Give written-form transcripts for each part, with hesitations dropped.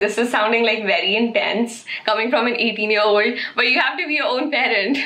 This is sounding like very intense coming from an 18-year-old, but you have to be your own parent.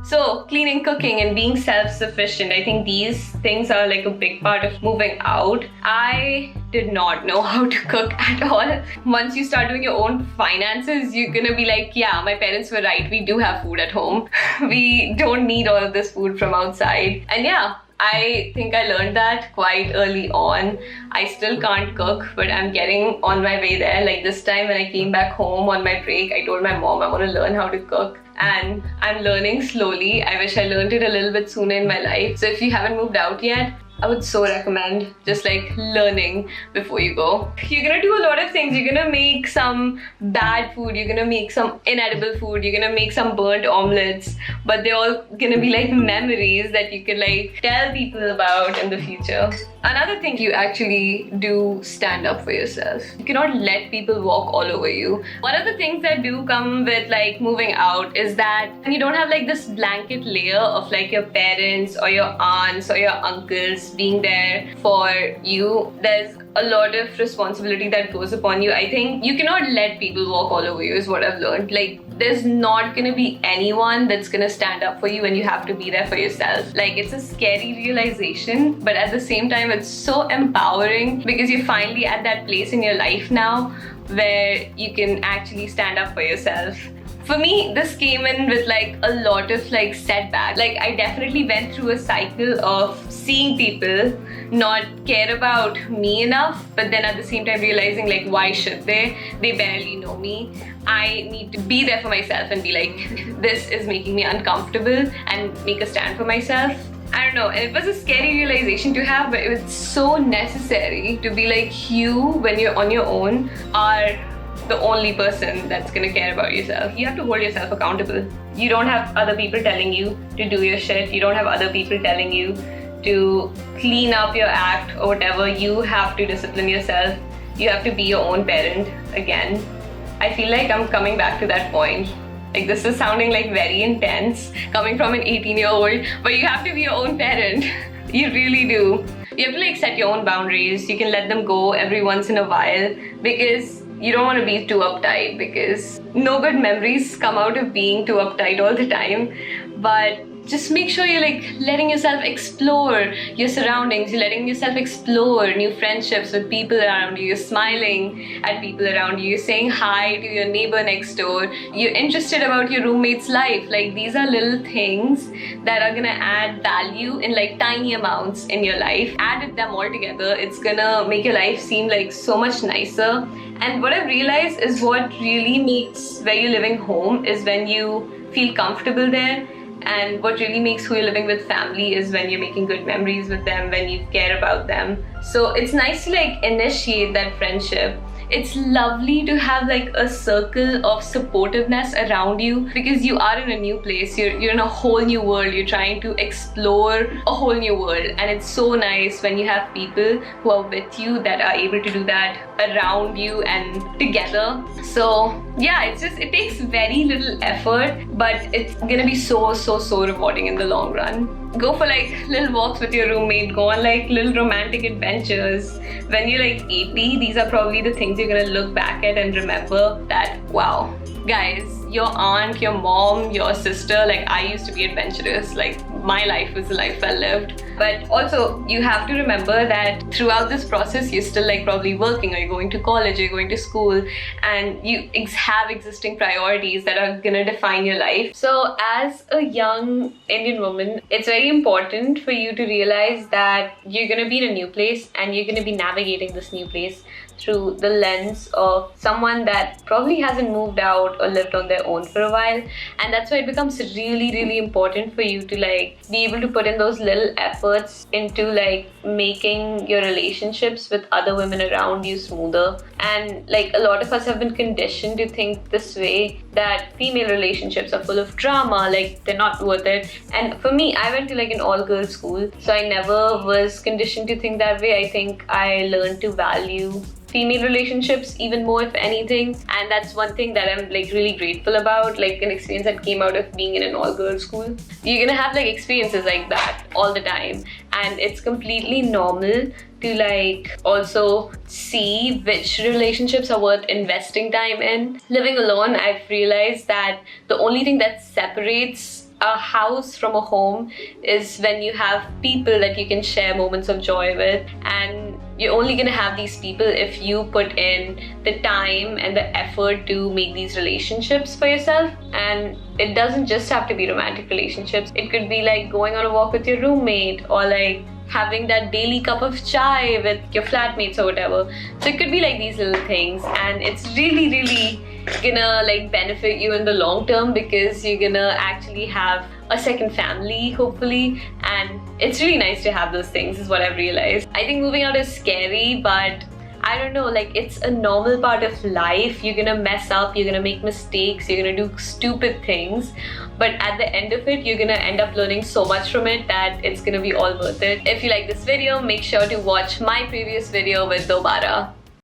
So, cleaning, cooking, and being self-sufficient, I think these things are like a big part of moving out. I did not know how to cook at all. Once you start doing your own finances, you're gonna be like, yeah, my parents were right, we do have food at home. We don't need all of this food from outside. And yeah, I think I learned that quite early on. I still can't cook, but I'm getting on my way there. Like this time when I came back home on my break, I told my mom I want to learn how to cook. And I'm learning slowly. I wish I learned it a little bit sooner in my life. So if you haven't moved out yet, I would so recommend just like learning before you go. You're gonna do a lot of things. You're gonna make some bad food. You're gonna make some inedible food. You're gonna make some burnt omelets. But they're all gonna be like memories that you can like tell people about in the future. Another thing, you actually do stand up for yourself. You cannot let people walk all over you. One of the things that do come with like moving out is that you don't have like this blanket layer of like your parents or your aunts or your uncles being there for you. There's a lot of responsibility that goes upon you. I think you cannot let people walk all over you is what I've learned. Like there's not gonna be anyone that's gonna stand up for you and you have to be there for yourself. Like it's a scary realization, but at the same time it's so empowering because you're finally at that place in your life now where you can actually stand up for yourself. For me, this came in with like a lot of like setbacks. Like I definitely went through a cycle of seeing people not care about me enough, but then at the same time realizing like why should they? They barely know me. I need to be there for myself and be like, this is making me uncomfortable and make a stand for myself. I don't know, and it was a scary realization to have, but it was so necessary to be like you when you're on your own are the only person that's gonna care about yourself. You have to hold yourself accountable. You don't have other people telling you to do your shit. You don't have other people telling you to clean up your act or whatever. You have to discipline yourself. You have to be your own parent again. I feel like I'm coming back to that point. Like this is sounding like very intense coming from an 18-year-old, but you have to be your own parent. You really do. You have to like set your own boundaries. You can let them go every once in a while because you don't want to be too uptight, because no good memories come out of being too uptight all the time. But just make sure you're like letting yourself explore your surroundings, you're letting yourself explore new friendships with people around you, you're smiling at people around you, you're saying hi to your neighbor next door, you're interested about your roommate's life. Like these are little things that are gonna add value in like tiny amounts in your life. Add them all together, it's gonna make your life seem like so much nicer. And what I've realized is what really makes where you're living home is when you feel comfortable there. And what really makes who you're living with family is when you're making good memories with them, when you care about them. So it's nice to like initiate that friendship. It's lovely to have like a circle of supportiveness around you because you are in a new place, you're in a whole new world, you're trying to explore a whole new world, and it's so nice when you have people who are with you that are able to do that around you and together. So yeah, it takes very little effort, but it's gonna be so rewarding in the long run. Go for like little walks with your roommate, go on like little romantic adventures. When you're like 80, these are probably the things you're gonna look back at and remember that, wow, guys, your aunt, your mom, your sister, like I used to be adventurous, like my life was the life I lived. But also you have to remember that throughout this process you're still like probably working, or you're going to college, or you're going to school, and you have existing priorities that are gonna define your life. So as a young Indian woman, it's very important for you to realize that you're gonna be in a new place and you're gonna be navigating this new place through the lens of someone that probably hasn't moved out or lived on their own for a while. And that's why it becomes really important for you to like be able to put in those little efforts into like making your relationships with other women around you smoother. And like a lot of us have been conditioned to think this way, that female relationships are full of drama, like they're not worth it. And for me, I went to like an all-girls school, so I never was conditioned to think that way. I think I learned to value female relationships even more, if anything. And that's one thing that I'm like really grateful about, like an experience that came out of being in an all-girls school. You're gonna have like experiences like that all the time, and it's completely normal to like also see which relationships are worth investing time in. Living alone, I've realized that the only thing that separates a house from a home is when you have people that you can share moments of joy with, and you're only gonna have these people if you put in the time and the effort to make these relationships for yourself. And it doesn't just have to be romantic relationships. It could be like going on a walk with your roommate, or like having that daily cup of chai with your flatmates or whatever. So it could be like these little things, and it's really gonna like benefit you in the long term, because you're gonna actually have a second family, hopefully, and it's really nice to have those things, is what I've realized. I think moving out is scary, but I don't know, like it's a normal part of life. You're gonna mess up, you're gonna make mistakes, you're gonna do stupid things, but at the end of it, you're gonna end up learning so much from it that it's gonna be all worth it. If you like this video, make sure to watch my previous video with Dobara.